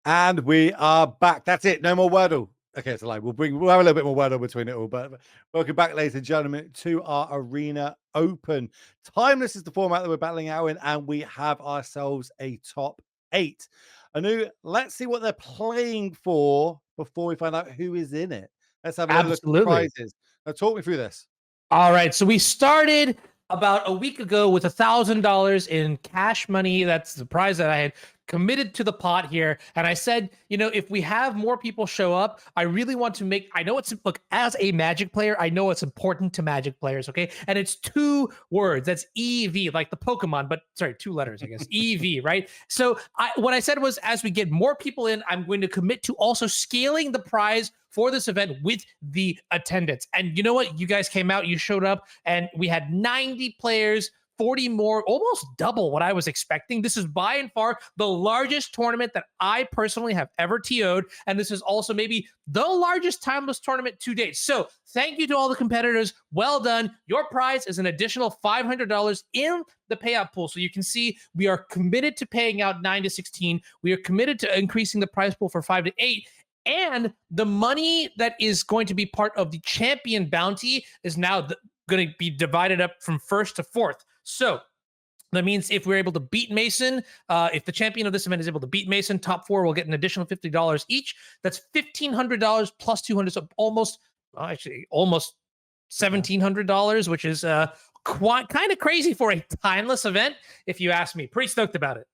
And we are back. That's it. No more Wordle. Okay, it's a lie. We'll have a little bit more Wordle between it all. But welcome back, ladies and gentlemen, to our Arena Open. Timeless is the format that we're battling out in, and we have ourselves a top 8. Anu, let's see what they're playing for before we find out who is in it. Let's have a little look at the Absolutely. prizes. Now, talk me through this. All right. So we started about a week ago with $1,000 in cash money. That's the prize that I had committed to the pot here. And I said, if we have more people show up, I really want to I know look, as a Magic player, I know it's important to Magic players. Okay. And it's 2 words. That's EV, like the Pokemon, but sorry, 2 letters, I guess. EV, right? So what I said was, as we get more people in, I'm going to commit to also scaling the prize for this event with the attendance. And you know what? You guys came out, you showed up, and we had 90 players, 40 more, almost double what I was expecting. This is by and far the largest tournament that I personally have ever TO'd. And this is also maybe the largest timeless tournament to date. So thank you to all the competitors. Well done. Your prize is an additional $500 in the payout pool. So you can see we are committed to paying out 9 to 16. We are committed to increasing the prize pool for 5 to 8. And the money that is going to be part of the champion bounty is now going to be divided up from 1st to 4th. So that means if we're able to beat Mason, if the champion of this event is able to beat Mason, top 4 will get an additional $50 each. That's $1,500 plus 200, so almost $1,700, which is quite kind of crazy for a timeless event, if you ask me. Pretty stoked about it.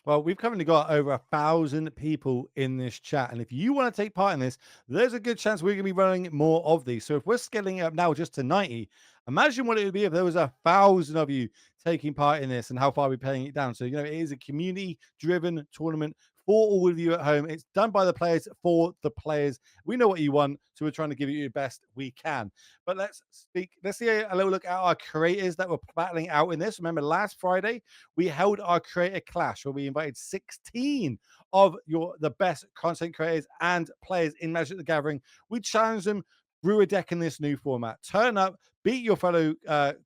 Well, we've currently got over 1,000 people in this chat. And if you want to take part in this, there's a good chance we're going to be running more of these. So if we're scaling it up now just to 90, imagine what it would be if there was 1,000 of you taking part in this and how far we're paying it down. So, it is a community-driven tournament for all of you at home. It's done by the players for the players. We know what you want, so we're trying to give you the best we can. But let's see a little look at our creators that were battling out in this. Remember, last Friday, we held our creator clash where we invited 16 of the best content creators and players in Magic the Gathering. We challenged them, brew a deck in this new format. Turn up, beat your fellow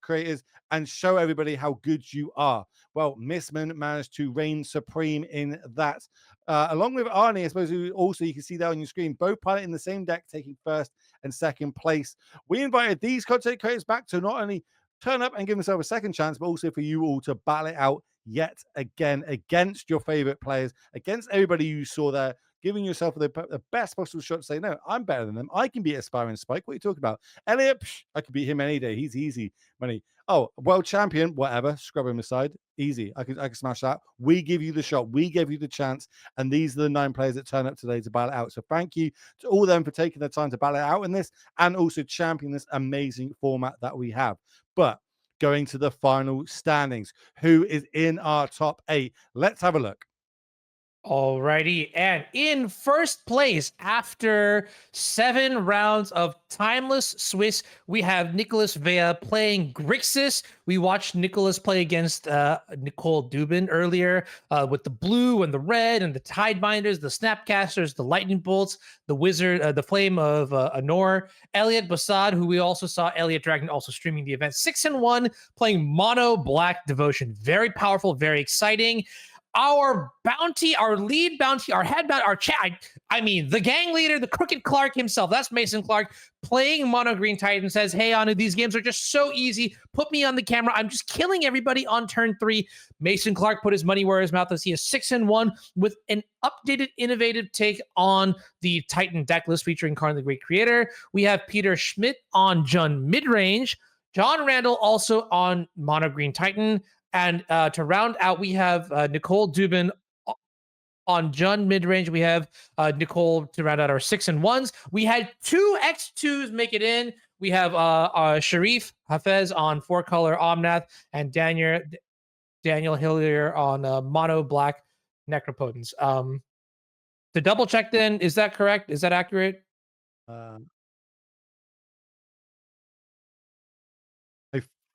creators, and show everybody how good you are. Well, Missman managed to reign supreme in that. Along with Arnie, I suppose, who also you can see there on your screen, both piloting the same deck, taking 1st and 2nd place. We invited these content creators back to not only turn up and give themselves a second chance, but also for you all to battle it out yet again against your favorite players, against everybody you saw there, giving yourself the best possible shot to say, no, I'm better than them. I can beat Aspiring Spike. What are you talking about? Elliot, I could beat him any day. He's easy money. Oh, world champion, whatever. Scrub him aside. Easy. I can smash that. We give you the shot. We gave you the chance. And these are the 9 players that turn up today to battle it out. So thank you to all of them for taking the time to battle it out in this and also championing this amazing format that we have. But going to the final standings, who is in our top 8? Let's have a look. Alrighty, and in first place after 7 rounds of Timeless Swiss, we have Nicholas Vea playing Grixis. We watched Nicholas play against Nicole Dubin earlier with the blue and the red and the Tidebinders, the Snapcasters, the Lightning Bolts, the Wizard, the Flame of Anor, Elliot Bassad, who we also saw, Elliot Dragon also streaming the event, 6-1, playing Mono Black Devotion. Very powerful, very exciting. Our bounty, our lead bounty, our head bounty, our chat. I mean, the gang leader, the Crooked Clark himself, that's Mason Clark, playing Mono Green Titan, says, hey, Anu, these games are just so easy. Put me on the camera. I'm just killing everybody on turn 3. Mason Clark put his money where his mouth is. He is 6-1 with an updated, innovative take on the Titan deck list featuring Karn the Great Creator. We have Peter Schmidt on Jund Midrange. John Randall also on Mono Green Titan. And to round out, we have Nicole Dubin on Jund Midrange. We have Nicole to round out our 6-1s. We had 2 X2s make it in. We have Sharif Hafez on 4-color Omnath and Daniel Hillier on Mono Black Necropotence. To double check then, is that correct? Is that accurate?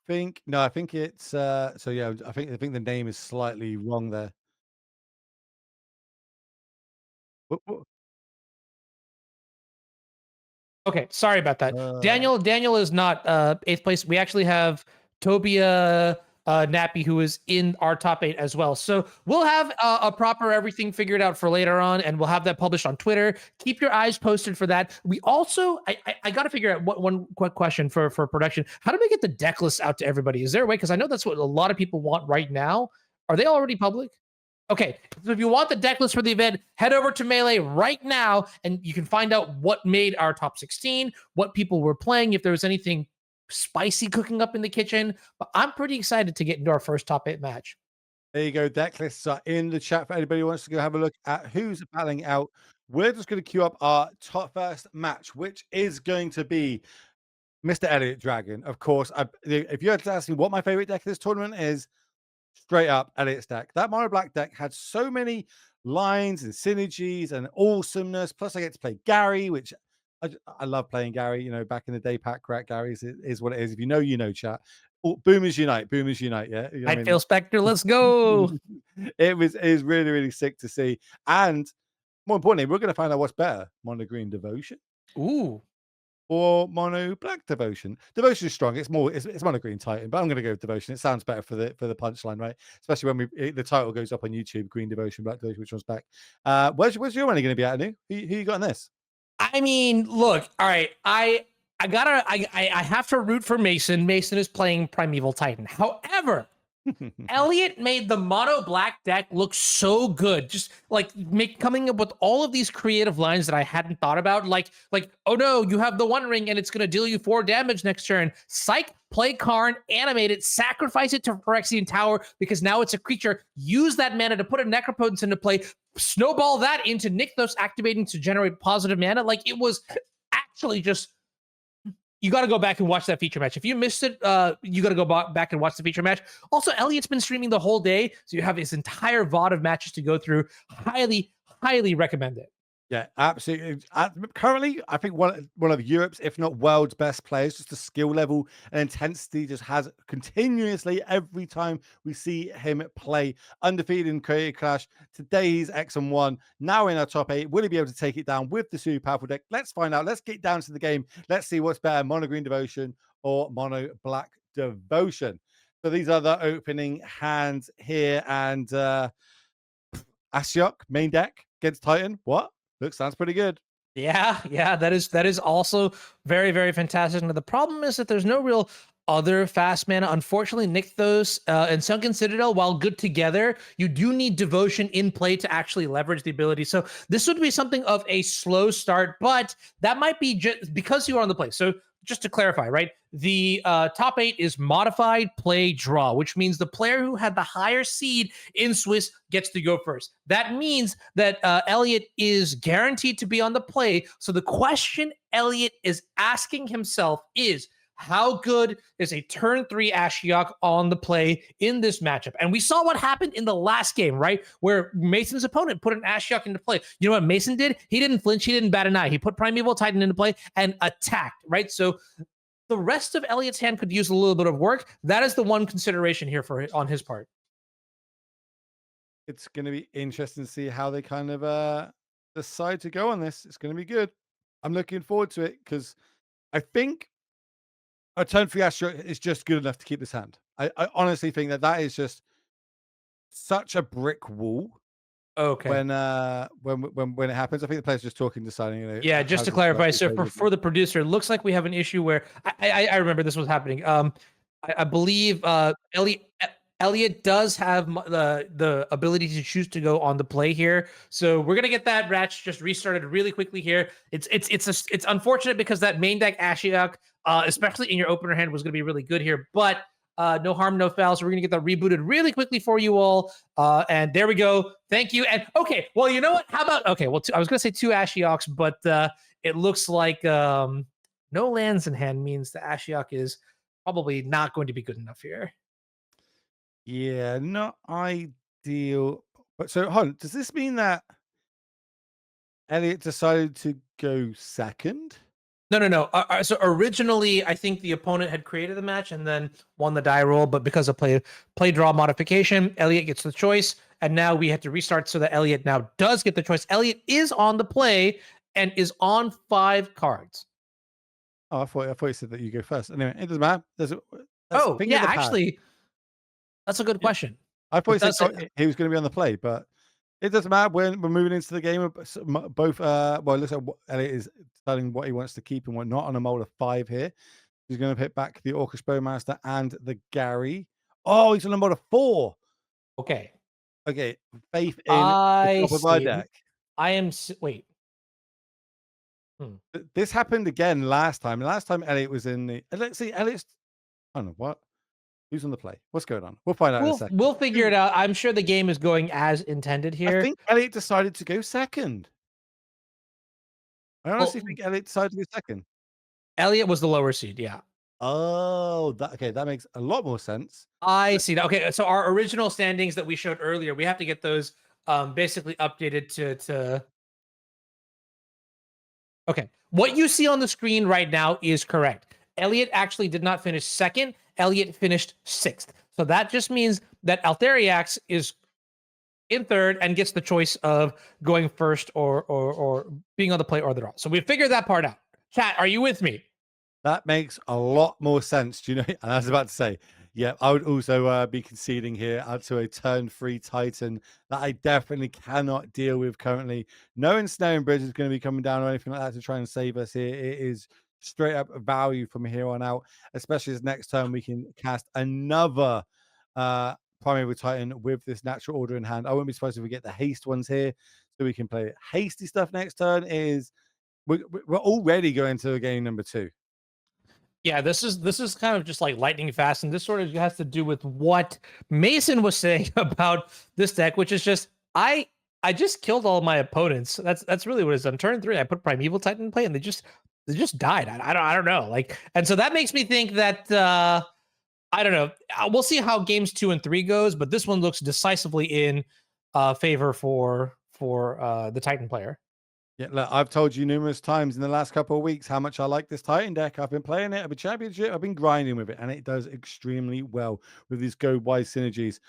I think it's so yeah, I think the name is slightly wrong there. What? Okay, sorry about that. Daniel is not 8th place. We actually have Tobia Nappy, who is in our top 8 as well. So we'll have a proper everything figured out for later on, and we'll have that published on Twitter. Keep your eyes posted for that. We also, I got to figure out one quick question for production. How do we get the deck list out to everybody? Is there a way? Because I know that's what a lot of people want right now. Are they already public? Okay, so if you want the deck list for the event, head over to Melee right now, and you can find out what made our top 16, what people were playing, if there was anything spicy cooking up in the kitchen. But I'm pretty excited to get into our first top 8 match. There you go. Deck lists are in the chat for anybody who wants to go have a look at who's battling out. We're just going to queue up our top first match, which is going to be Mr. Elliot Dragon. Of course, if you had to ask me what my favorite deck of this tournament is, straight up Elliot's deck. That mono black deck had so many lines and synergies and awesomeness. Plus, I get to play Gary, which I love playing Gary. You know, back in the day, Pack Rat Gary is what it is. If you know, you know, chat. Oh, boomers unite, boomers unite. Yeah, you know what I Night mean. Phil Spectre, let's go. It was really really sick to see, and more importantly, we're going to find out what's better: mono green devotion Ooh. or mono black devotion. Devotion is strong. It's mono green Titan, but I'm going to go with devotion. It sounds better for the punchline, right? Especially when the title goes up on YouTube: green devotion, black devotion. Which one's back? Where's your money going to be at, Anu? Who you got in this? I mean, look, all right. I have to root for Mason. Mason is playing Primeval Titan. However, Elliot made the mono black deck look so good. Just like coming up with all of these creative lines that I hadn't thought about. Like, oh no, you have the One Ring and it's gonna deal you 4 damage next turn. Psych, play Karn, animate it, sacrifice it to Phyrexian Tower because now it's a creature. Use that mana to put a Necropotence into play. Snowball that into Nykthos activating to generate positive mana. Like it was actually just you got to go back and watch that feature match. If you missed it, you got to go back and watch the feature match. Also, Elliot's been streaming the whole day, so you have this entire VOD of matches to go through. Highly, highly recommend it. Yeah, absolutely. Currently, I think one of Europe's, if not world's best players. Just the skill level and intensity just has continuously every time we see him play. Undefeated in Creative Clash. Today he's X1. Now in our top 8. Will he be able to take it down with the super powerful deck? Let's find out. Let's get down to the game. Let's see what's better, mono green devotion or mono black devotion. So these are the opening hands here, and Ashiok main deck against Titan. What? Sounds pretty good. Yeah, that is also very, very fantastic. Now the problem is that there's no real other fast mana. Unfortunately, Nykthos and Sunken Citadel, while good together, you do need devotion in play to actually leverage the ability. So this would be something of a slow start, but that might be just because you are on the play. So just to clarify, right? The top 8 is modified play draw, which means the player who had the higher seed in Swiss gets to go first. That means that Elliot is guaranteed to be on the play. So the question Elliot is asking himself is, how good is a turn 3 Ashiok on the play in this matchup? And we saw what happened in the last game, right? Where Mason's opponent put an Ashiok into play. You know what Mason did? He didn't flinch. He didn't bat an eye. He put Primeval Titan into play and attacked, right? So the rest of Elliot's hand could use a little bit of work. That is the one consideration here on his part. It's going to be interesting to see how they kind of decide to go on this. It's going to be good. I'm looking forward to it because I think a turn 3 Astro is just good enough to keep this hand. I honestly think that is just such a brick wall Okay. when it happens. I think the player's just talking, deciding. You know, yeah, just to clarify, so for the producer, it looks like we have an issue where I remember this was happening. I believe Elliot does have the ability to choose to go on the play here, so we're gonna get that Ratch just restarted really quickly here. It's unfortunate because that main deck Ashiok, especially in your opener hand, was gonna be really good here, but no harm, no foul. So we're gonna get that rebooted really quickly for you all. And there we go. Thank you. And okay, well, you know what? How about I was gonna say 2 Ashioks, but it looks like no lands in hand means the Ashiok is probably not going to be good enough here. Yeah, not ideal. But so, hold on. Does this mean that Elliot decided to go second? No. So originally, I think the opponent had created the match and then won the die roll, but because of play draw modification, Elliot gets the choice, and now we have to restart so that Elliot now does get the choice. Elliot is on the play and is on 5 cards. Oh, I thought you said that you go first. Anyway, it doesn't matter. Oh yeah, actually, That's a good Yeah. question. I thought It he said does say he was going to be on the play, but it doesn't matter. We're moving into the game. Both, well, it looks like Elliot is telling what he wants to keep and what not on a mold of 5 here. He's going to pick back the Orcish Bowmaster and the Gary. Oh, he's on a mold of 4. okay. Okay, faith in the I top of our see. deck. I am wait. Hmm. This happened again last time. Last time Elliot was in the. Let's see, Elliot's. I don't know what. Who's on the play? What's going on? We'll find out in a second. We'll figure it out. I'm sure the game is going as intended I here. think Elliot decided to go second. I honestly Well, think Elliot decided to go second. Elliot was the lower seed. Yeah. Oh, that okay, that makes a lot more sense. I But see that. Okay, so our original standings that we showed earlier, we have to get those basically updated to okay. What you see on the screen right now is correct. Elliot actually did not finish second. Elliot finished sixth. So that just means that Altheriax is in third and gets the choice of going first or being on the play or the draw. So we figured that part out. Chat, are you with me? that makes a lot more sense. Do you know? And I was about to say, yeah, I would also be conceding here out to a turn 3 Titan that I definitely cannot deal with currently. No ensnaring bridge is going to be coming down or anything like that to try and save us here. It is straight up value from here on out, especially as next turn we can cast another Primeval Titan with this natural order in hand. I wouldn't be surprised if we get the haste ones here, so we can play hasty stuff next turn. We're already going to game number 2. Yeah, this is kind of just like lightning fast, and this sort of has to do with what Mason was saying about this deck, which is just I just killed all my opponents. That's really what it's on turn 3. I put Primeval Titan in play, and they just died. I don't know, like, and so that makes me think that I don't know. We'll see how games 2 and 3 goes, but this one looks decisively in favor for the Titan player. Yeah, look, I've told you numerous times in the last couple of weeks how much I like this Titan deck. I've been playing it. I've been championship. I've been grinding with it, and it does extremely well with these go wide synergies.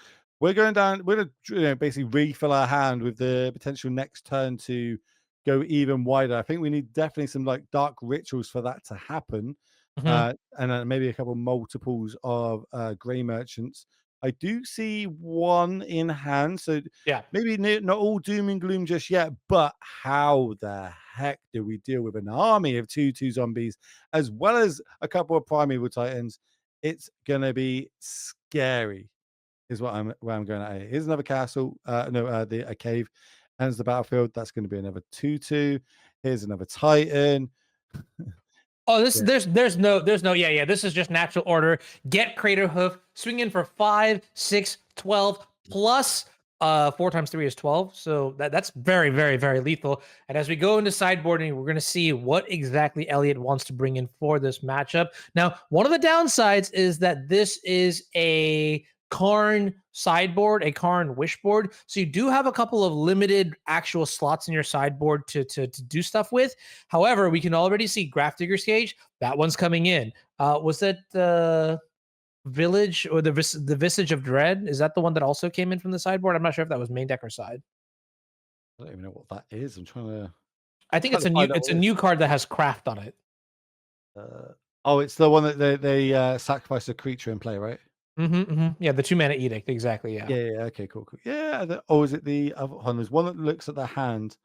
We're going down. We're gonna basically refill our hand with the potential next turn to go even wider. I think we need definitely some like dark rituals for that to happen, Mhm. and maybe a couple multiples of gray merchants. I do see one in hand, so Yeah. maybe not all doom and gloom just yet, but how the heck do we deal with an army of 2/2 zombies as well as a couple of primeval titans? It's gonna be scary, is what I'm going at here. Here's another castle, no, a cave, and the battlefield. That's going to be another 2/2. Here's another titan. Oh, this Yeah, there's no yeah. This is just natural order. Get Crater Hoof, swing in for 5, 6, 12 plus 4 times 3 is 12. So that's very, very, very lethal. And as we go into sideboarding, we're gonna see what exactly Elliot wants to bring in for this matchup. Now, one of the downsides is that this is a Karn sideboard, a Karn wish board. So you do have a couple of limited actual slots in your sideboard to do stuff with. However, we can already see Grafdigger's Cage. That one's coming in. Was it the Village or the Visage of Dread? Is that the one that also came in from the sideboard? I'm not sure if that was main deck or side. I don't even know what that is. I I'm think trying to find out it's what a it is. new card that has craft on it. Oh, it's the one that they sacrifice a creature and play, right? Yeah, the 2 mana edict. Exactly. Yeah. Yeah, okay, cool. Yeah, oh, is it the other one? There's one that looks at the hand.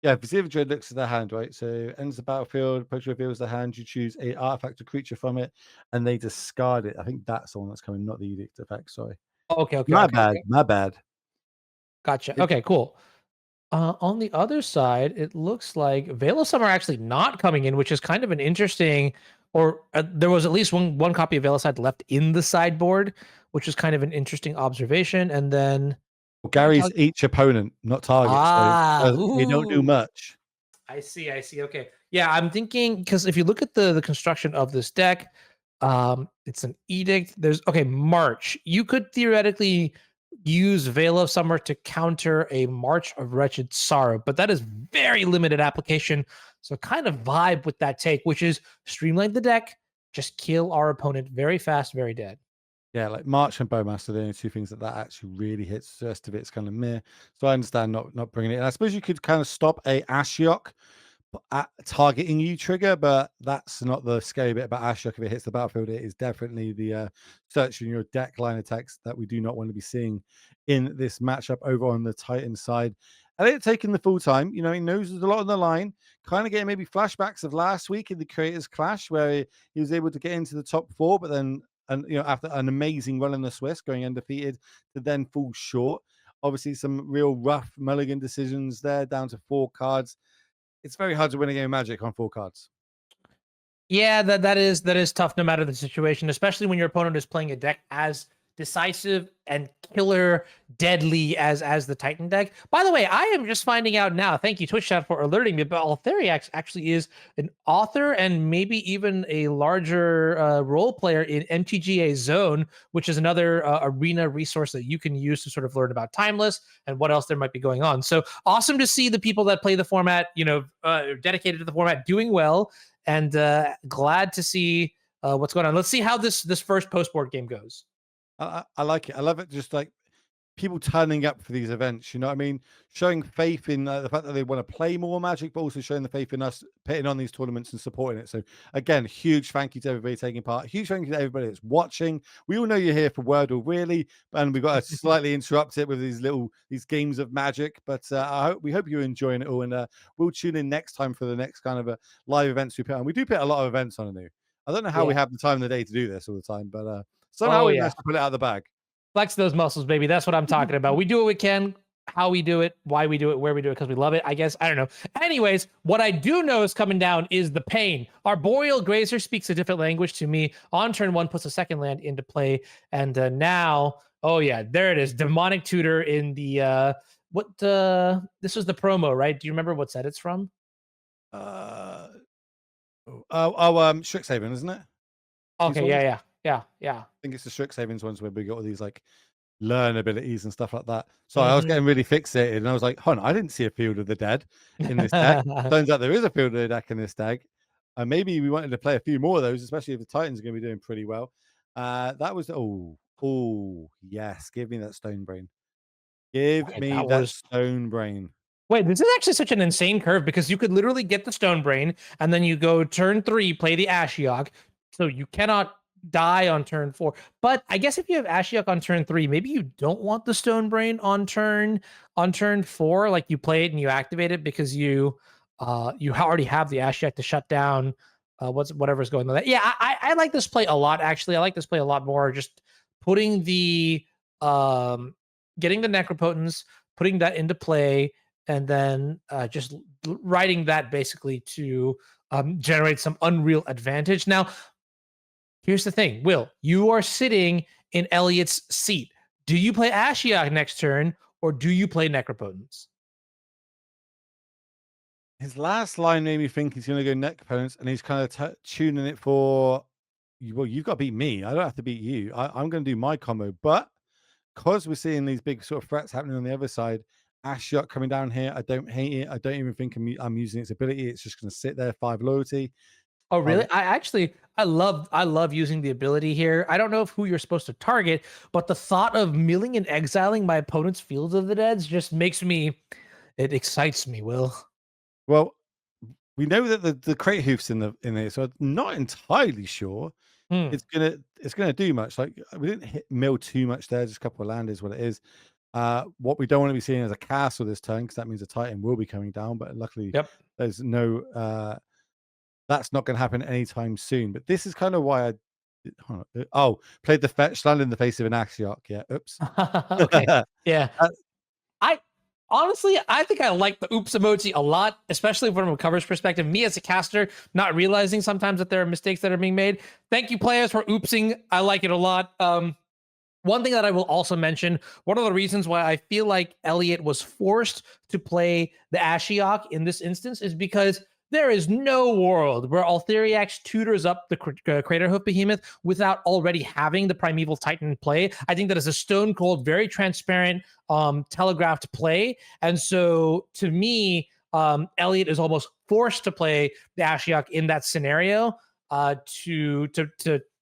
Yeah, Vizier Dread looks at the hand, right? So ends the battlefield, approach reveals the hand, you choose a artifact or creature from it, and they discard it. I think that's the one that's coming, not the edict effect. Sorry. Okay. My bad. Gotcha. It, Okay, cool. On the other side, it looks like Veil of Summer actually not coming in, which is kind of an interesting. Or there was at least one copy of Veil of Side left in the sideboard, which is kind of an interesting observation. And then well, Gary's Calc- each opponent, not target, so they don't do ooh, much. I see. Okay. Yeah, I'm thinking because if you look at the construction of this deck, it's an edict. There's okay, March. You could theoretically use Veil of Summer to counter a March of Wretched Sorrow, but that is very limited application. So kind of vibe with that take, which is streamline the deck, just kill our opponent very fast, very dead. Yeah, like March and Bowmaster are the only two things that actually really hits. The rest of it's kind of meh. So I understand not bringing it in. I suppose you could kind of stop a Ashiok targeting you trigger, but that's not the scary bit about Ashok. If it hits the battlefield, it is definitely the searching your deck line attacks that we do not want to be seeing in this matchup over on the Titan side. Elliot taking the full time, he knows there's a lot on the line, kind of getting maybe flashbacks of last week in the Creators Clash where he was able to get into the top four, but then, and after an amazing run in the Swiss, going undefeated, to then fall short. Obviously, some real rough mulligan decisions there, down to 4 cards. It's very hard to win a game of Magic on 4 cards. Yeah, that is tough no matter the situation, especially when your opponent is playing a deck as decisive and killer deadly as the Titan deck. By the way, I am just finding out now. Thank you, Twitch chat, for alerting me. But Altheriax actually is an author and maybe even a larger role player in MTGA Zone, which is another arena resource that you can use to sort of learn about Timeless and what else there might be going on. So awesome to see the people that play the format, dedicated to the format, doing well, and glad to see what's going on. Let's see how this first post board game goes. I like it. I love it. Just like people turning up for these events. You know what I mean? Showing faith in the fact that they want to play more Magic, but also showing the faith in us putting on these tournaments and supporting it. So again, huge thank you to everybody taking part. Huge thank you to everybody that's watching. We all know you're here for Wordle, really, and we've got to slightly interrupt it with these games of Magic. But we hope you're enjoying it all, and we'll tune in next time for the next kind of live events we put on. We do put a lot of events on anew. I don't know how we Yeah. have the time of the day to do this all the time, but somehow Oh we yeah. managed to put it out of the bag. Flex those muscles, baby. That's what I'm talking about. We do what we can, how we do it, why we do it, where we do it, because we love it. I guess. I don't know. Anyways, what I do know is coming down is the pain. Our Boreal Grazer speaks a different language to me. On turn 1, puts a second land into play. And now, oh yeah, there it is. Demonic Tutor in the this was the promo, right? Do you remember what set it's from? Uh, Strixhaven, isn't it? These Okay, ones? yeah. I think it's the Strixhaven's ones where we got all these like learn abilities and stuff like that. So I was Mhm. getting really fixated and I was like, hold on, I didn't see a Field of the Dead in this deck. Turns out there is a Field of the Deck in this deck. And maybe we wanted to play a few more of those, especially if the Titans are going to be doing pretty well. That was yes, give me that stone brain. Give Okay, me that that was stone brain. Wait, this is actually such an insane curve because you could literally get the Stone Brain and then you go turn 3, play the Ashiok. So you cannot die on turn 4. But I guess if you have Ashiok on turn 3, maybe you don't want the Stone Brain on turn 4. Like you play it and you activate it because you already have the Ashiok to shut down whatever's going on. Yeah, I like this play a lot. Actually, I like this play a lot more. Just putting the getting the Necropotence, putting that into play, and then just writing that basically to generate some unreal advantage. Now, here's the thing, Will, you are sitting in Elliot's seat. Do you play Ashiok next turn or do you play Necropotence? His last line made me think he's going to go neck opponents, and he's kind of tuning it for, well, you've got to beat me. I don't have to beat you. I'm going to do my combo. But because we're seeing these big sort of threats happening on the other side, Ashiok coming down here, I don't hate it. I don't even think I'm using its ability. It's just going to sit there, 5 loyalty. Oh, really? Um, I love using the ability here. I don't know if who you're supposed to target, but the thought of milling and exiling my opponent's Fields of the Deads just makes me, it excites me, Will. well, we know that the crate hoof's in there, so I'm not entirely sure Hmm. it's gonna do much. Like we didn't hit mill too much there, just a couple of land is what it is. What we don't want to be seeing is a castle this turn because that means a Titan will be coming down. But luckily, Yep. there's no that's not going to happen anytime soon. But this is kind of why played the fetch land in the face of an Axiok. Yeah, oops. Okay. Yeah. Uh, I honestly, I think I like the oops emoji a lot, especially from a coverage perspective. Me as a caster, not realizing sometimes that there are mistakes that are being made. Thank you, players, for oopsing. I like it a lot. One thing that I will also mention, one of the reasons why I feel like Elliot was forced to play the Ashiok in this instance is because there is no world where Altheriax tutors up the Craterhoof Behemoth without already having the Primeval Titan in play. I think that is a stone cold, very transparent, telegraphed play. And so to me, Elliot is almost forced to play the Ashiok in that scenario to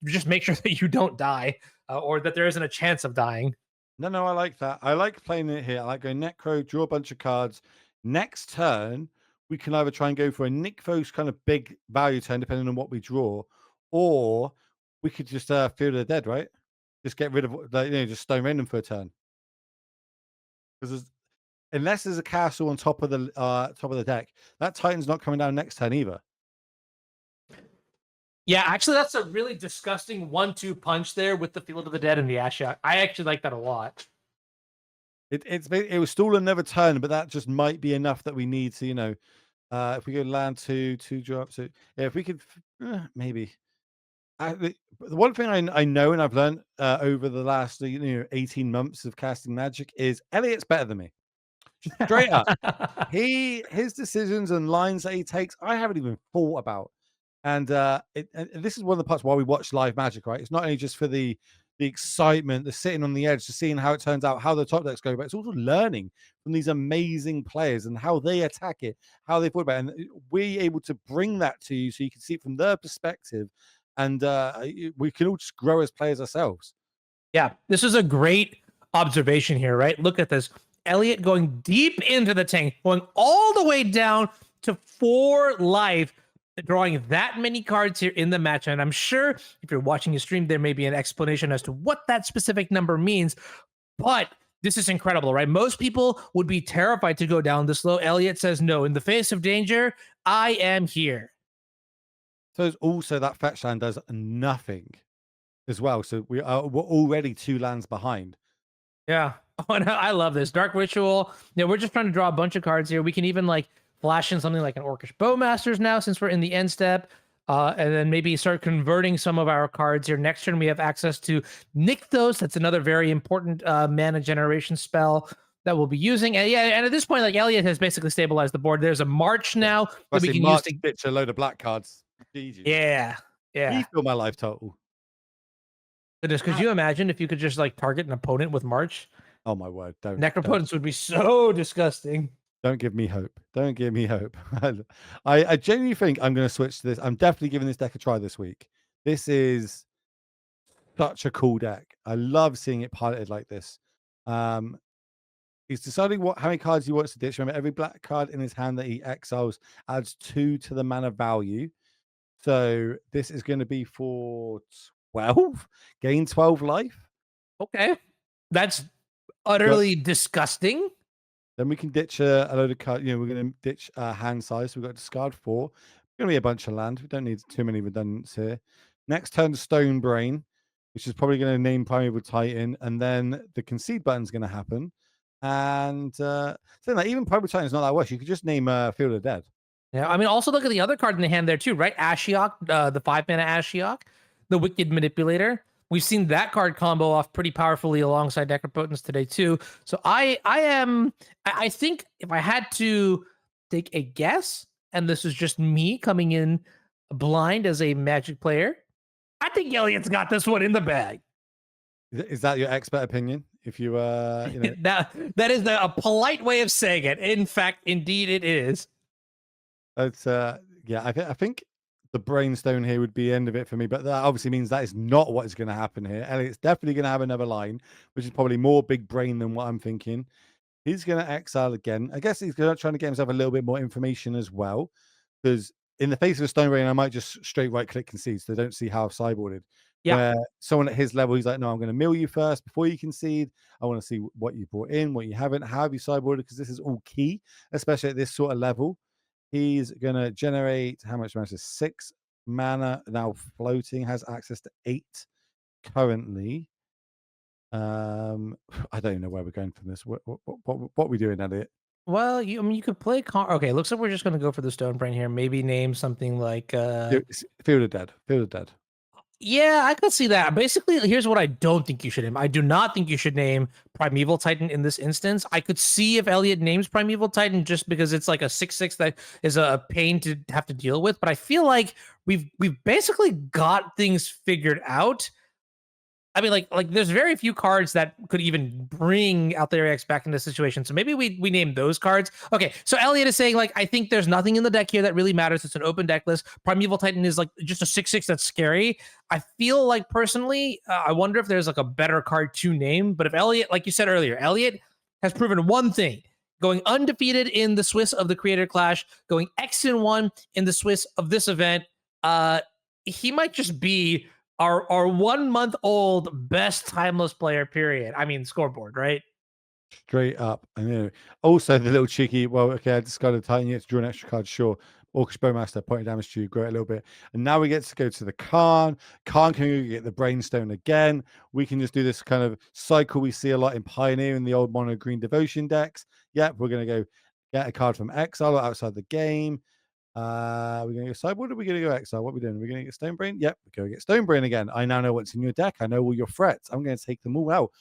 just make sure that you don't die or that there isn't a chance of dying. no, I like that. I like playing it here. I like going necro, draw a bunch of cards. Next turn, we can either try and go for a Nykthos kind of big value turn, depending on what we draw, or we could just Field of the Dead, right? Just get rid of like, just Stone Random for a turn. Because unless there's a castle on top of the deck, that Titan's not coming down next turn either. Yeah, actually, that's a really disgusting 1-2 punch there with the Field of the Dead and the Ashiok. I actually like that a lot. It was still another turn, but that just might be enough that we need to, if we could land two drops. So yeah, if we could maybe. The one thing I know and I've learned over the last 18 months of casting Magic is Elliot's better than me. Straight up. His decisions and lines that he takes, I haven't even thought about. And this is one of the parts why we watch live Magic, right? It's not only just for the excitement, the sitting on the edge, to seeing how it turns out, how the top decks go, but it's also learning from these amazing players and how they attack it, how they thought about it. And we're able to bring that to you so you can see it from their perspective. And we can all just grow as players ourselves. Yeah, this is a great observation here, right? Look at this. Elliot going deep into the tank, going all the way down to 4 life, drawing that many cards here in the match. And I'm sure if you're watching his stream, there may be an explanation as to what that specific number means. But this is incredible, right? Most people would be terrified to go down this low. Elliot says, no, in the face of danger, I am here. So it's also that fetch land does nothing as well. So we're already 2 lands behind. Yeah. Oh, and I love this Dark Ritual. We're just trying to draw a bunch of cards here. We can even like flash in something like an Orcish Bowmasters now, since we're in the end step, and then maybe start converting some of our cards here. Next turn we have access to Nykthos. That's another very important mana generation spell that we'll be using. And yeah, and at this point, like Elliot has basically stabilized the board. There's a March now that we can use to ditch a load of black cards. GG. Yeah, yeah. Refill my life total. Goodness, could you imagine if you could just like target an opponent with March? Oh my word! Necropotence would be so disgusting. Don't give me hope. Don't give me hope. I genuinely think I'm going to switch to this. I'm definitely giving this deck a try this week. This is such a cool deck. I love seeing it piloted like this. He's deciding how many cards he wants to ditch. Remember, every black card in his hand that he exiles adds 2 to the mana value. So this is going to be for 12. Gain 12 life. Okay, that's utterly disgusting. Then we can ditch a load of cards. We're going to ditch hand size. So we've got to discard 4. Going to be a bunch of land. We don't need too many redundants here. Next turn, Stone Brain, which is probably going to name Primeval Titan, and then the concede button is going to happen. And so like, even Primeval Titan is not that worse. You could just name Field of the Dead. Yeah, I mean, also look at the other card in the hand there too, right? Ashiok, the 5-mana Ashiok, the Wicked Manipulator. We've seen that card combo off pretty powerfully alongside Necropotence today too. So I think if I had to take a guess, and this is just me coming in blind as a Magic player, I think Elliot's got this one in the bag. Is that your expert opinion? If you that is a polite way of saying it. In fact, indeed, it is. It's yeah. I think the Brainstone here would be the end of it for me, but that obviously means that is not what is going to happen here. Elliot's definitely going to have another line, which is probably more big brain than what I'm thinking. He's going to exile again. I guess he's trying to get himself a little bit more information as well, because in the face of a Stone Brain, I might just straight right click concede, so they don't see how I've sideboarded. Yeah. Where someone at his level, he's like, no, I'm going to mill you first before you concede. I want to see what you brought in, what you haven't, how have you sideboarded, because this is all key, especially at this sort of level. He's going to generate, how much mana? 6 mana, now floating, has access to 8 currently. I don't even know where we're going from this. What are we doing, Elliot? Well, you could play. Okay, looks like we're just going to go for the Stone Brain here. Maybe name something like Field of Dead. Field of Dead. Yeah, I could see that. Basically, here's what I don't think you should name. I do not think you should name Primeval Titan in this instance. I could see if Elliot names Primeval Titan just because it's like a 6/6 that is a pain to have to deal with. But I feel like we've basically got things figured out. I mean, like there's very few cards that could even bring Althariax back into the situation. So maybe we name those cards. Okay, so Elliot is saying, like, I think there's nothing in the deck here that really matters. It's an open deck list. Primeval Titan is like just a 6/6 that's scary. I feel like personally, I wonder if there's like a better card to name. But if Elliot, like you said earlier, Elliot has proven one thing. going undefeated in the Swiss of the Creator Clash, going X-1 in the Swiss of this event. He might just be our 1 month old best timeless player, period. I mean, scoreboard, right? Straight up. I know. Also, the little cheeky, well, okay, I discarded Titan, you have to draw an extra card, sure. Orcish Bowmaster, point of damage to you, grow it a little bit. And now we get to go to the Khan. Khan can get the Brainstone again. We can just do this kind of cycle we see a lot in Pioneer in the old mono green devotion decks. Yep, we're going to go get a card from exile or outside the game. We're going to go sideboard or we're going to go exile? What are we doing? We're going to get Stonebrain? Yep, we're going to get Stonebrain again. I now know what's in your deck. I know all your threats. I'm going to take them all out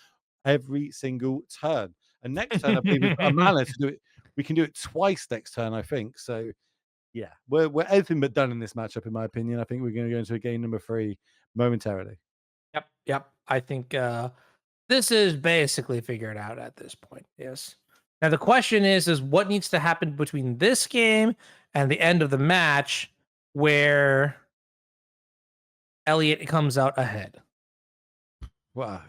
every single turn. And next turn, I believe we've got a mana to do it. We can do it twice next turn, I think. So yeah, we're anything but done in this matchup, in my opinion. I think we're going to go into a game number 3 momentarily. Yep. I think this is basically figured out at this point. Yes. Now the question is what needs to happen between this game and the end of the match where Elliot comes out ahead. Well,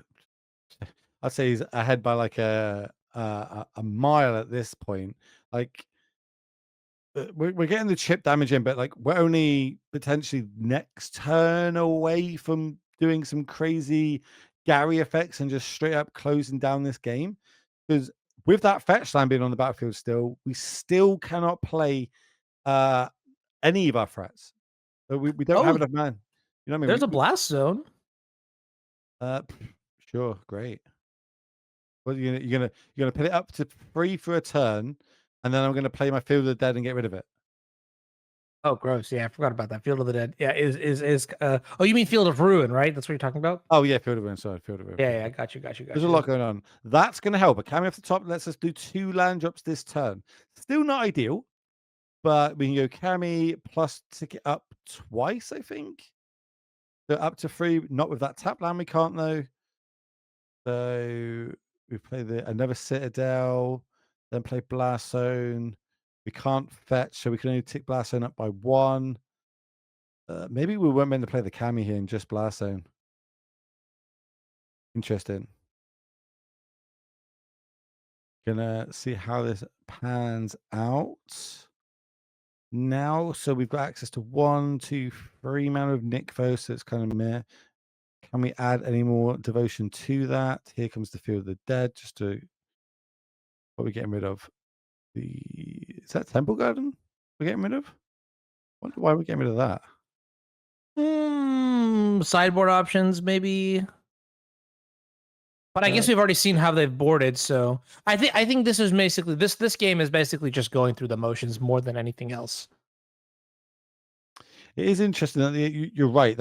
I'd say he's ahead by like a mile at this point. Like we're getting the chip damage in, but like we're only potentially next turn away from doing some crazy Gary effects and just straight up closing down this game. Because with that fetch line being on the battlefield still, we still cannot play any of our threats. We don't have Oh, enough man. You know what I mean? there's a blast zone. Uh, sure, great. Well, you're gonna put it up to 3 for a turn, and then I'm gonna play my Field of the Dead and get rid of it. Oh, gross. Yeah, I forgot about that. Field of the Dead. Yeah, is oh, you mean Field of Ruin, right? That's what you're talking about? Oh yeah, Field of Ruin. Sorry, Field of Ruin. Yeah, got you. There's a lot going on. That's gonna help. A cameo off the top lets us do 2 land drops this turn. Still not ideal, but we can go Kami plus ticket up twice, I think. So up to 3, not with that tap land we can't though. So we play another Citadel, then play Blast Zone. We can't fetch, so we can only tick Blast Zone up by 1. Maybe we weren't meant to play the Kami here and just Blast Zone. Interesting. Gonna see how this pans out now. So we've got access to 1, 2, 3 mana of Nikvo, so it's kind of meh. Can we add any more devotion to that? Here comes the Field of the Dead, just to what are we getting rid of? Is that Temple Garden we're getting rid of? Wonder why we're getting rid of that. Sideboard options, maybe. But I guess we've already seen how they've boarded, so I think this is basically this game is basically just going through the motions more than anything else. It is interesting that you're right.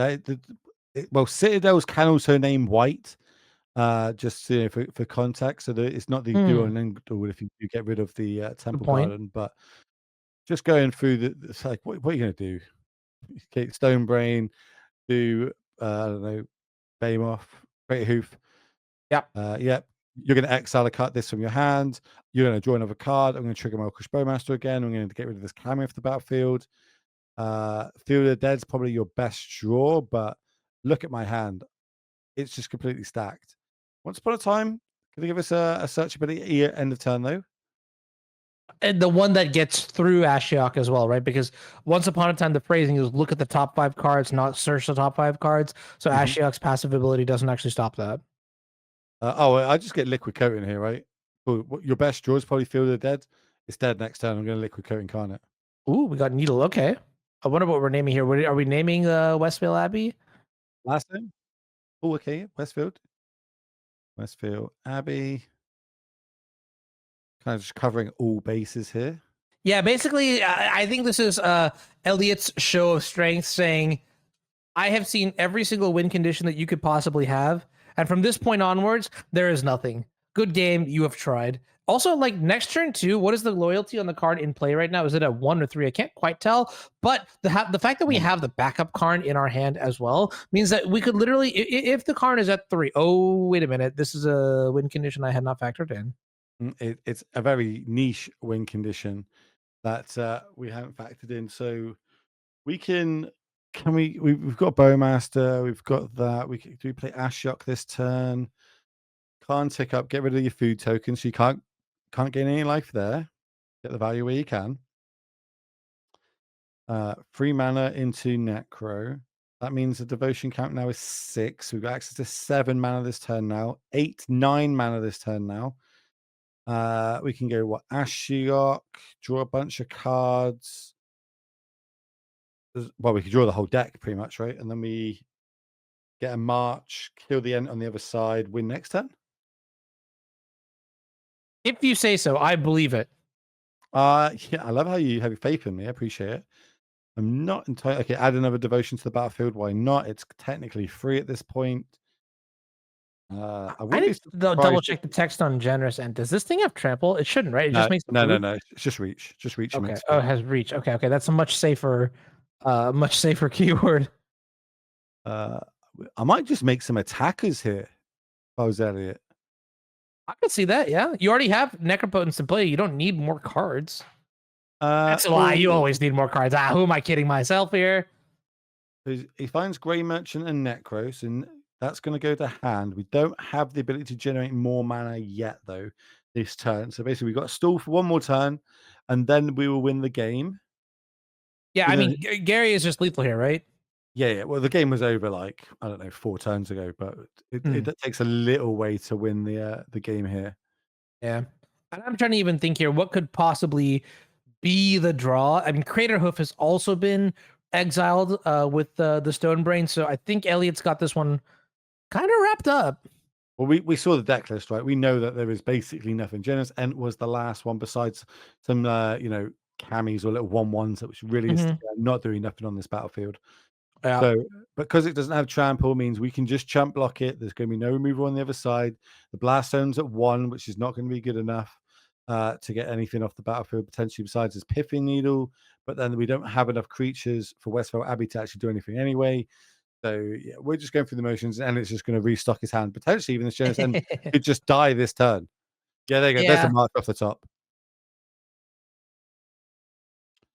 Well, Citadels can also name white, just for context, so that it's not the do and then if you get rid of the Temple Garden, but just going through it's like what are you going to do? Okay, Stonebrain, do I don't know, Behemoth, Great Hoof. Yep. You're going to exile a card this from your hand. You're going to draw another card. I'm going to trigger my Orcish Bowmaster again. I'm going to get rid of this cameo off the battlefield. Field of the Dead's probably your best draw, but look at my hand. It's just completely stacked. Once upon a time, can they give us a searchability at end of turn, though? And the one that gets through Ashiok as well, right? Because once upon a time, the phrasing is look at the top 5 cards, not search the top 5 cards. So Ashiok's passive ability doesn't actually stop that. I just get Liquid Coating here, right? Your best draw is probably Field of the Dead. It's dead next turn. I'm going to Liquid Coat Incarnate. Ooh, we got Needle. Okay. I wonder what we're naming here. Are we naming Westvale Abbey? Last name? Oh, okay. Westfield Abbey. Kind of just covering all bases here. Yeah, basically, I think this is Elliot's show of strength saying, I have seen every single win condition that you could possibly have. And from this point onwards, there is nothing. Good game. You have tried. Also, like next turn too, what is the loyalty on the card in play right now? Is it at 1 or 3? I can't quite tell. But the fact that we have the backup card in our hand as well means that we could literally, if the card is at 3, oh, wait a minute. This is a win condition I had not factored in. It's a very niche win condition that we haven't factored in. So we've got Bowmaster, we've got that. Do we play Ashiok this turn? Can't tick up, get rid of your food tokens. So you can't Can't gain any life there. Get the value where you can. 3 mana into Necro. That means the devotion count now is 6. We've got access to 7 mana this turn now. 8, 9 mana this turn now. We can go what? Ashiok, draw a bunch of cards. Well, we could draw the whole deck pretty much, right? And then we get a march, kill the end on the other side, win next turn. If you say so, I believe it. Yeah, I love how you have faith in me. I appreciate it. I'm not entirely okay. Add another devotion to the battlefield. Why not? It's technically free at this point. I I wouldn't need be to double surprised if check the text on generous. And does this thing have trample? It shouldn't, right? It no, just makes no, no, food. no. It's just reach. Just reach and Okay. makes Oh, food. it has reach. Okay, okay. That's a much safer keyword. Uh, I might just make some attackers here. If I was Elliot. I could see that. Yeah, you already have Necropotence in play. You don't need more cards. That's a lie. You Well, always need more cards. Who am I kidding myself here? he finds Grey Merchant and Necros, and that's going to go to hand. We don't have the ability to generate more mana yet, though, this turn. So basically, we've got to stall for one more turn, and then we will win the game. Yeah, I Even though mean, Gary is just lethal here, right? yeah. Well, the game was over like I don't know 4 turns ago, but it Hmm. takes a little way to win the game here. Yeah. And I'm trying to even think here, what could possibly be the draw? I mean, Crater Hoof has also been exiled with the Stone Brain, so I think Elliot's got this one kind of wrapped up. Well, we saw the deck list, right? We know that there is basically nothing. Genesis Ent was the last one, besides some camis or little 1/1s that was really Hmm. not doing nothing on this battlefield. Yeah. So, because it doesn't have trample, means we can just chump block it. There's going to be no removal on the other side. The blast stone's at 1, which is not going to be good enough to get anything off the battlefield, potentially besides his Piffing Needle. But then we don't have enough creatures for Westfell Abbey to actually do anything anyway. So, yeah, we're just going through the motions, and it's just going to restock his hand. Potentially, even this Genesis End could just die this turn. Yeah, there you go. There's a Yeah. mark off the top.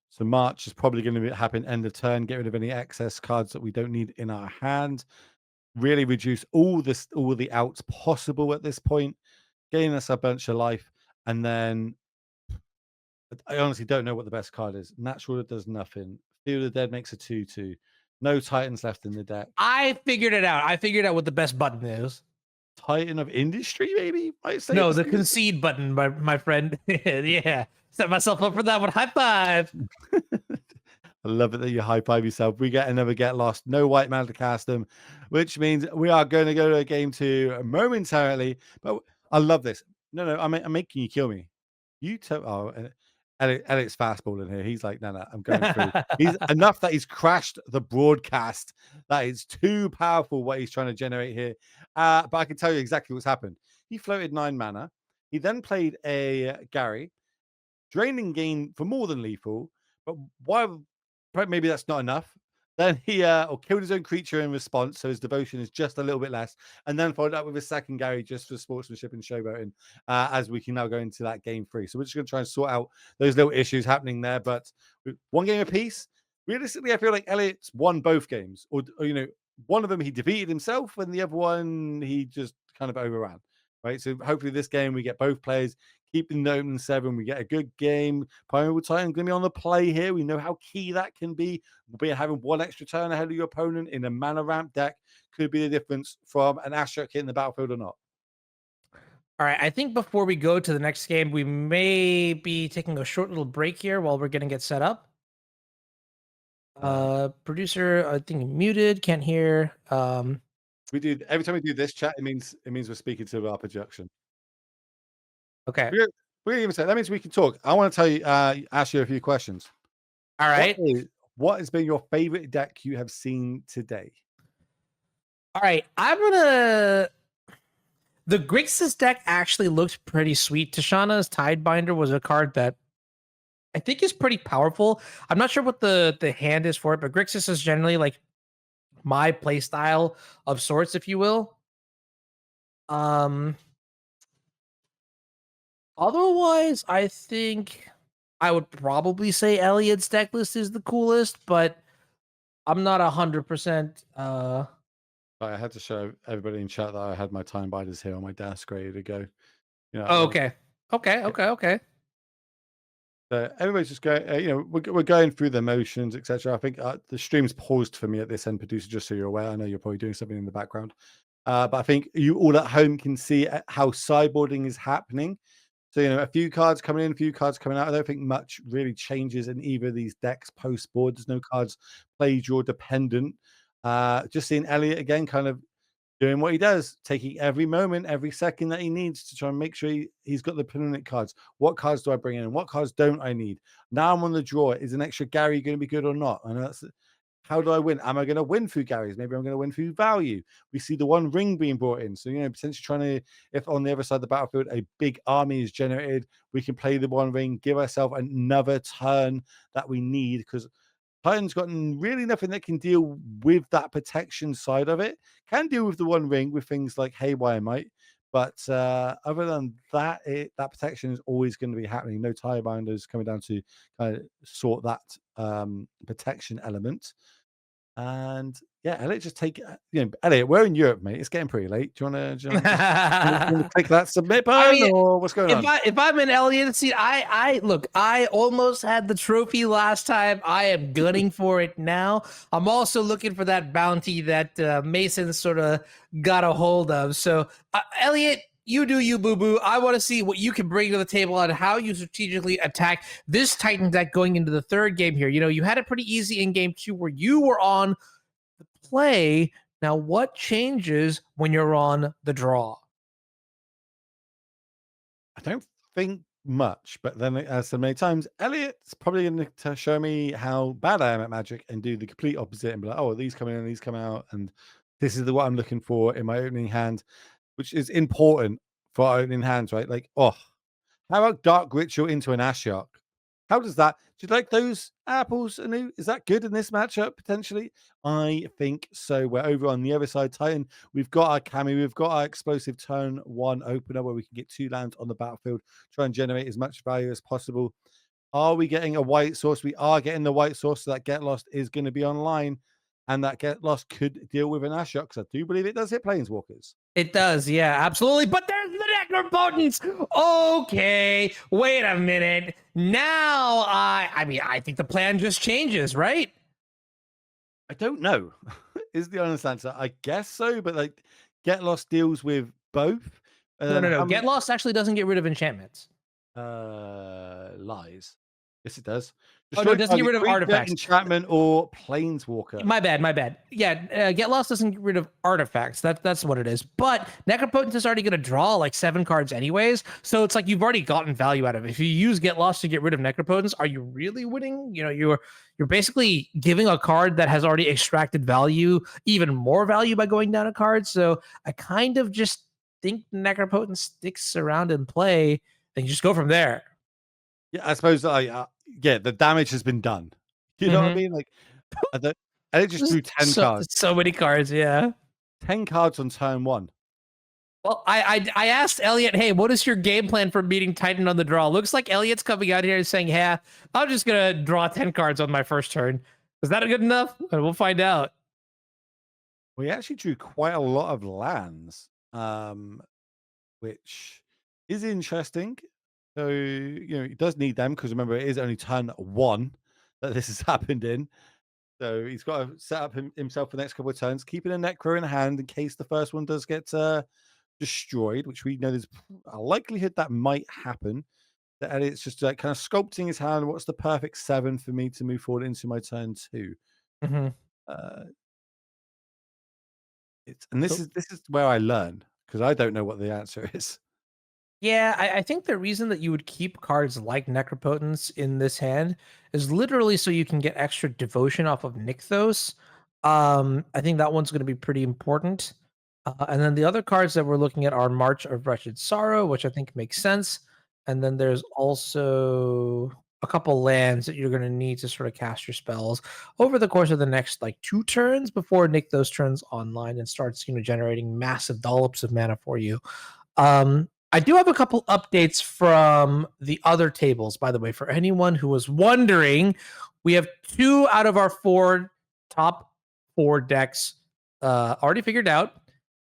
So March is probably going to happen end of turn. Get rid of any excess cards that we don't need in our hand. Really reduce all the outs possible at this point, gain us a bunch of life, and then I honestly don't know what the best card is. Natural that does nothing. Field of the Dead makes a 2/2. No Titans left in the deck. I figured it out. I figured out what the best button is. Titan of Industry, maybe might say No, this. the concede button, my friend. Yeah. Set myself up for that one. High five. I love it that you high five yourself. We get another get lost. No white mana to cast them, which means we are going to go to a game 2 momentarily. But I love this. No, no, I'm making you kill me. You tell. Oh, Elliot's fastballing here. He's like, no, no, I'm going through. He's enough that he's crashed the broadcast. That is too powerful what he's trying to generate here. But I can tell you exactly what's happened. He floated 9 mana. He then played a Gary, draining gain for more than lethal. But why? Maybe that's not enough. Then he or killed his own creature in response, so his devotion is just a little bit less, and then followed up with a second Gary just for sportsmanship and showboating. As we can now go into that game 3, so we're just going to try and sort out those little issues happening there. But with one game apiece, realistically, I feel like Elliot's won both games, or one of them he defeated himself, and the other one he just kind of overran. Right, so hopefully this game we get both players keeping the opening 7. We get a good game. Primeval Titan going to be on the play here. We know how key that can be. We'll be having one extra turn ahead of your opponent in a mana ramp deck could be the difference from an Ashiok hitting the battlefield or not. All right. I think before we go to the next game, we may be taking a short little break here while we're getting it set up. Uh, Producer, I think muted, can't hear. we do every time we do this chat. It means we're speaking to our projection. Okay. We even say that means we can talk. I want to tell you, ask you a few questions. All right. What has been your favorite deck you have seen today? All right. The Grixis deck actually looked pretty sweet. Tashana's Tidebinder was a card that I think is pretty powerful. I'm not sure what the hand is for it, but Grixis is generally like my play style of sorts, if you will. Um Otherwise, I think I would probably say Elliot's deck list is the coolest, but I'm not 100%. I had to show everybody in chat that I had my time biders here on my desk ready to go. Oh, okay. Okay, okay, okay. So everybody's just going, we're going through the motions, etc. I think the stream's paused for me at this end, producer, just so you're aware. I know you're probably doing something in the background, but I think you all at home can see how sideboarding is happening. So, a few cards coming in, a few cards coming out. I don't think much really changes in either of these decks post board. There's no cards play draw dependent. Just seeing Elliot again, kind of doing what he does, taking every moment, every second that he needs to try and make sure he's got the permanent cards. What cards do I bring in? What cards don't I need? Now I'm on the draw. Is an extra Gary going to be good or not? I know that's how do I win? Am I going to win through Gary's? Maybe I'm going to win through value. We see the one ring being brought in. So, potentially trying to, if on the other side of the battlefield, a big army is generated, we can play the one ring, give ourselves another turn that we need because Titan's got really nothing that can deal with that protection side of it. Can deal with the one ring with things like Haywire Might, but other than that, that protection is always going to be happening. No tire binders coming down to kind of sort that protection element. And yeah, Elliot, just take Elliot, we're in Europe, mate. It's getting pretty late. Do you wanna click that submit I button mean, or what's going on? if I'm in Elliot's seat, I look, I almost had the trophy last time. I am gunning for it now. I'm also looking for that bounty that Mason sort of got a hold of. So, Elliot, you do you, boo boo. I want to see what you can bring to the table and how you strategically attack this Titan deck going into the third game here. You had it pretty easy in game 2 where you were on the play. Now, what changes when you're on the draw? I don't think much, but then as so many times, Elliot's probably going to show me how bad I am at Magic and do the complete opposite and be like, oh, these come in and these come out, and this is what I'm looking for in my opening hand, which is important for our opening hands, right? Like, oh, how about Dark Ritual into an Ashiok? How does that? Do you like those apples, Anu? Is that good in this matchup potentially? I think so. We're over on the other side, Titan. We've got our Kami, we've got our explosive turn 1 opener where we can get 2 lands on the battlefield, try and generate as much value as possible. Are we getting a white source? We are getting the white source, so that Get Lost is going to be online, and that Get Lost could deal with an Ashiok because I do believe it does hit Planeswalkers. It does, yeah, absolutely. But there's the necropotence. Okay, wait a minute. Now I think the plan just changes, right? I don't know, is the honest answer. I guess so, but like Get Lost deals with both. And No, then no, no. how Get many Lost actually doesn't get rid of enchantments. lies? Yes, it does. Oh no, Destroy it doesn't get target rid of creature, artifacts. enchantment, or planeswalker. My bad, my bad. Yeah, Get Lost doesn't get rid of artifacts. That's what it is. But Necropotence is already going to draw like 7 cards anyways, so it's like you've already gotten value out of it. If you use Get Lost to get rid of Necropotence, are you really winning? You're basically giving a card that has already extracted value even more value by going down a card. So I kind of just think Necropotence sticks around in play, and you just go from there. Yeah, I suppose yeah, the damage has been done. You know what I Mm-hmm. mean? Like I don't and it just drew 10 So cards. so many cards, yeah. 10 cards on turn 1. Well, I asked Elliot, hey, what is your game plan for beating Titan on the draw? Looks like Elliot's coming out here and saying, yeah, I'm just gonna draw 10 cards on my first turn. Is that good enough? We'll find out. We actually drew quite a lot of lands, which is interesting. So, he does need them because remember, it is only turn 1 that this has happened in. So he's got to set up himself for the next couple of turns, keeping a Necro in hand in case the first one does get destroyed, which we know there's a likelihood that might happen. That Elliot's just like kind of sculpting his hand. What's the perfect 7 for me to move forward into my turn 2? Mm-hmm. Uh, and this is where I learn because I don't know what the answer is. Yeah, I think the reason that you would keep cards like Necropotence in this hand is literally so you can get extra devotion off of Nykthos. I think that one's going to be pretty important. And then the other cards that we're looking at are March of Wretched Sorrow, which I think makes sense. And then there's also a couple lands that you're going to need to sort of cast your spells over the course of the next like 2 turns before Nykthos turns online and starts, generating massive dollops of mana for you. I do have a couple updates from the other tables, by the way, for anyone who was wondering. We have 2 out of our 4 top 4 decks already figured out.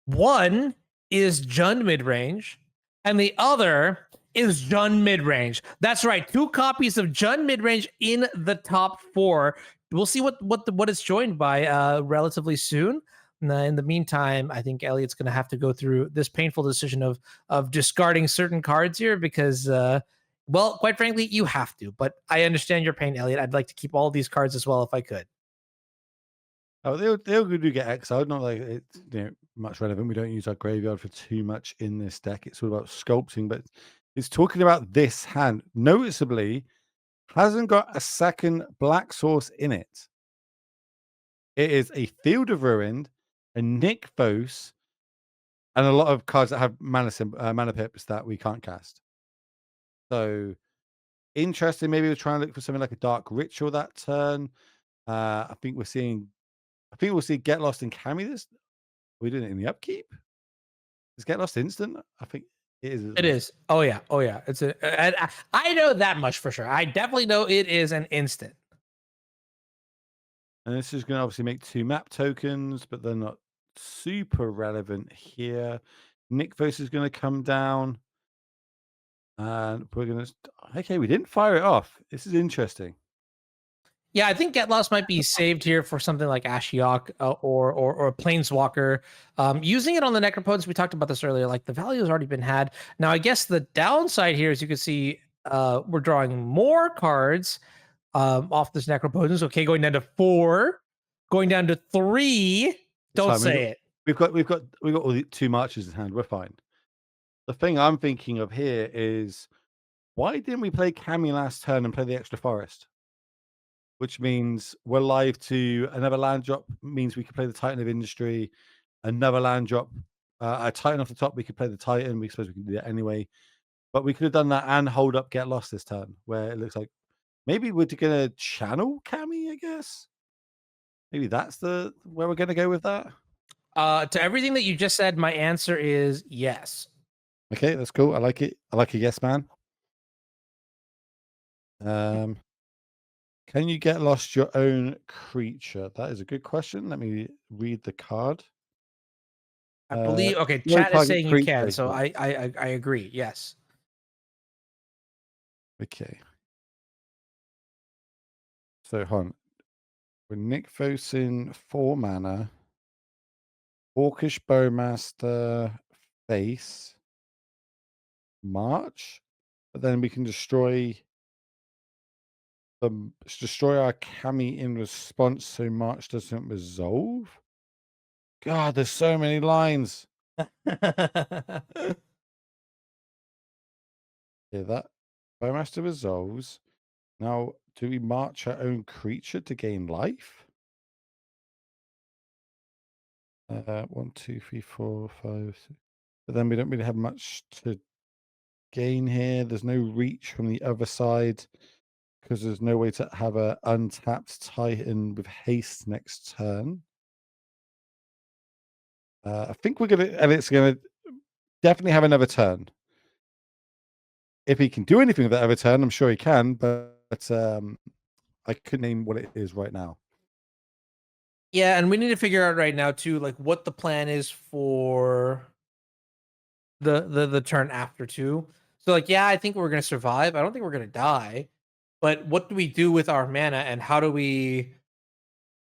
One is Jund midrange, and the other is Jun midrange. That's right. 2 copies of Jun midrange in the top 4. We'll see what it's joined by relatively soon. In the meantime, I think Elliot's going to have to go through this painful decision of discarding certain cards here because well, quite frankly, you have to. But I understand your pain, Elliot. I'd like to keep all these cards as well if I could. Oh, they'll do get exiled. Not like it's much relevant. We don't use our graveyard for too much in this deck. It's all about sculpting, but it's talking about this hand. Noticeably, hasn't got a second black source in it. It is a Field of Ruin, a Nykthos, and a lot of cards that have mana pips that we can't cast. So interesting. Maybe we're trying to look for something like a Dark Ritual that turn. I think we'll see Get Lost and Cammy this. Are we doing it in the upkeep? Is Get Lost instant? I think it is, isn't It it? is. Oh yeah. Oh yeah. It's a. I know that much for sure. I definitely know it is an instant. And this is going to obviously make 2 map tokens, but they're not super relevant here. Nykthos is going to come down. And we're going to... Okay, we didn't fire it off. This is interesting. Yeah, I think Get Lost might be saved here for something like Ashiok or Planeswalker. Using it on the Necropotence, we talked about this earlier. Like the value has already been had. Now, I guess the downside here, as you can see, we're drawing more cards off this Necropotence. Okay, going down to 4, going down to 3. It's Don't fine. say it. We've got all the 2 marches in hand. We're fine. The thing I'm thinking of here is, why didn't we play Cammy last turn and play the extra forest? Which means we're live to another land drop, means we can play the Titan of Industry, another land drop, a Titan off the top, we could play the Titan. We suppose we can do that anyway. But we could have done that and hold up Get Lost this turn, where it looks like maybe we're gonna channel Cammy, I guess. Maybe that's where we're gonna go with that. To everything that you just said, my answer is yes. Okay, that's cool. I like it. I like a yes man. Can you get lost your own creature? That is a good question. Let me read the card. I believe. Okay, No chat is target saying you creature. can, so I agree. Yes. Okay. So hold on. We're Nykthos 4 mana. Orcish Bowmaster face. March. But then we can destroy our Cammy in response so March doesn't resolve. God, there's so many lines. Yeah, that Bowmaster resolves. Now, do we march our own creature to gain life? 1, 2, 3, 4, 5, 6. But then we don't really have much to gain here. There's no reach from the other side because there's no way to have a untapped Titan with haste next turn. I think Elliot's gonna definitely have another turn. If he can do anything with that other turn, I'm sure he can, but I couldn't name what it is right now. Yeah, and we need to figure out right now too, like what the plan is for the turn after too. So like, yeah, I think we're gonna survive. I don't think we're gonna die. But what do we do with our mana, and how do we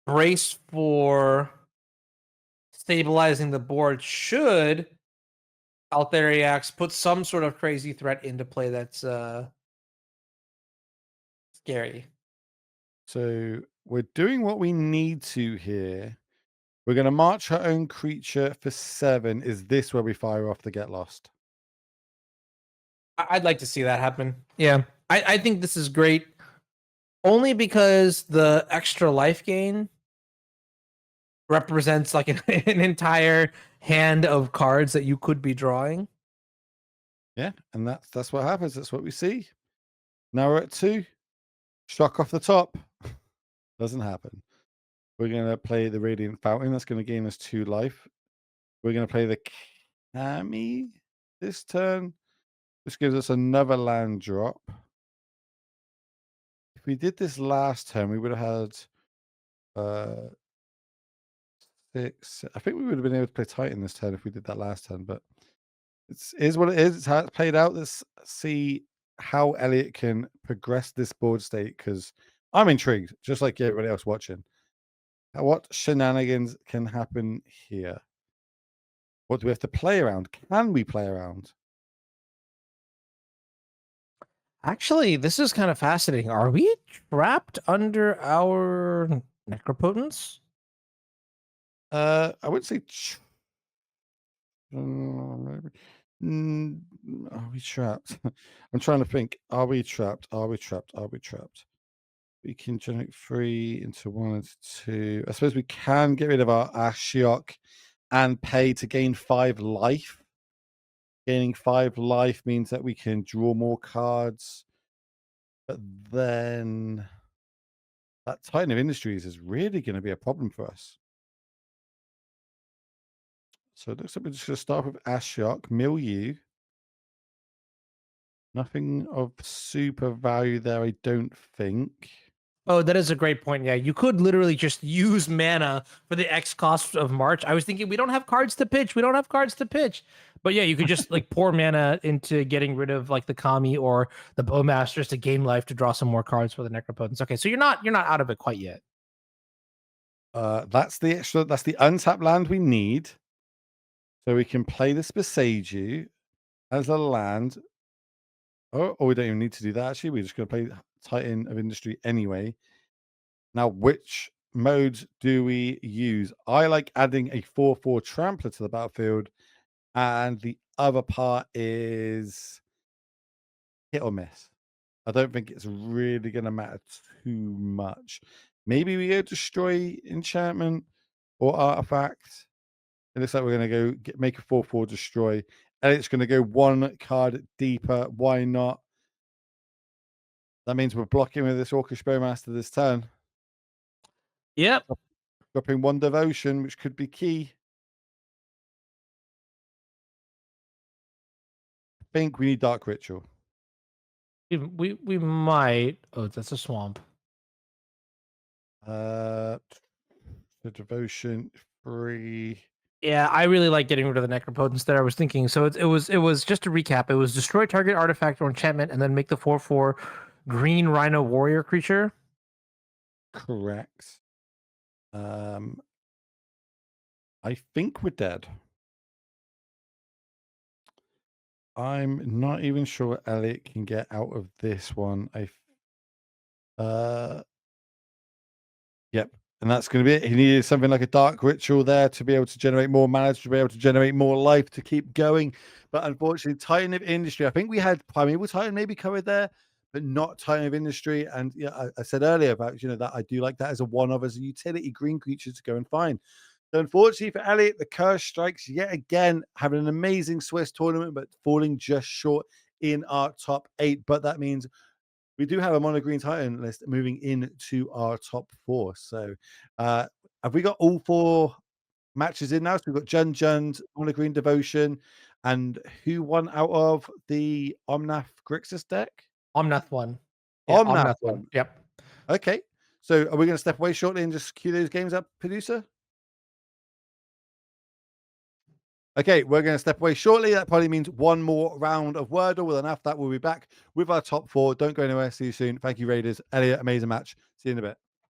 brace for stabilizing the board? Should Althariax put some sort of crazy threat into play that's scary. So we're doing what we need to here. We're going to march our own creature for 7. Is this where we fire off the Get Lost? I'd like to see that happen. Yeah. I think this is great. Only because the extra life gain represents like an entire hand of cards that you could be drawing. Yeah, and that's what happens. That's what we see. Now we're at 2. Shock off the top. Doesn't happen. We're going to play the Radiant Fountain. That's going to gain us 2 life. We're going to play the Cammy this turn. This gives us another land drop. If we did this last turn, we would have had 6. I think we would have been able to play Titan this turn if we did that last turn, but Is what it is. It's how it's played out. Let's see how Elliot can progress this board state because I'm intrigued, just like everybody else watching. What shenanigans can happen here? What do we have to play around? Can we play around? Actually, this is kind of fascinating. Are we trapped under our necropotence? I would say. Maybe. Mm, are we trapped? I'm trying to think. Are we trapped? Are we trapped? Are we trapped? We can generate 3 into 1 into 2. I suppose we can get rid of our Ashiok and pay to gain 5 life. Gaining 5 life means that we can draw more cards. But then that Titan of Industries is really going to be a problem for us. So it looks like we're just going to start with Ashiok, Milieu. Nothing of super value there, I don't think. Oh, that is a great point. Yeah, you could literally just use mana for the X cost of March. I was thinking we don't have cards to pitch. We don't have cards to pitch. But yeah, you could just like pour mana into getting rid of like the Kami or the Bowmasters to gain life to draw some more cards for the Necropotence. Okay, so you're not out of it quite yet. That's the untapped land we need. So we can play this Beseiju as a land. Oh, we don't even need to do that actually. We're just going to play Titan of Industry anyway. Now, which modes do we use? I like adding a 4/4 trampler to the battlefield, and the other part is hit or miss. I don't think it's really going to matter too much. Maybe we go destroy enchantment or artifact. It looks like we're going to go make a 4/4 destroy, and it's going to go 1 card deeper. Why not? That means we're blocking with this Orcish Bowmaster this turn. Yep. Dropping 1 devotion, which could be key. I think we need Dark Ritual. We might. Oh, that's a swamp. The devotion 3. Yeah, I really like getting rid of the Necropotence there. I was thinking, so it was just to recap. It was destroy target artifact or enchantment, and then make the 4/4 green Rhino warrior creature. Correct. I think we're dead. I'm not even sure Elliot can get out of this one. Yep. And that's going to be it. He needed something like a Dark Ritual there to be able to generate more mana, to be able to generate more life to keep going. But unfortunately, Titan of Industry, I think we had Primeval Titan maybe covered there, but not Titan of Industry. And yeah, I said earlier about, that I do like that as a one-of, as a utility green creature to go and find. So unfortunately for Elliot, the curse strikes yet again, having an amazing Swiss tournament, but falling just short in our top 8. But that means we do have a mono green Titan list moving into our top 4. So have we got all 4 matches in now? So we've got Jun's mono green Devotion, and who won out of the Omnath Grixis deck? Omnath one. Yeah, Omnath Omnath one. one. Yep. Okay. So are we going to step away shortly and just queue those games up, producer? Okay, we're going to step away shortly. That probably means one more round of Wordle. Well, enough that we'll be back with our top 4. Don't go anywhere. See you soon. Thank you, Raiders. Elliot, amazing match. See you in a bit.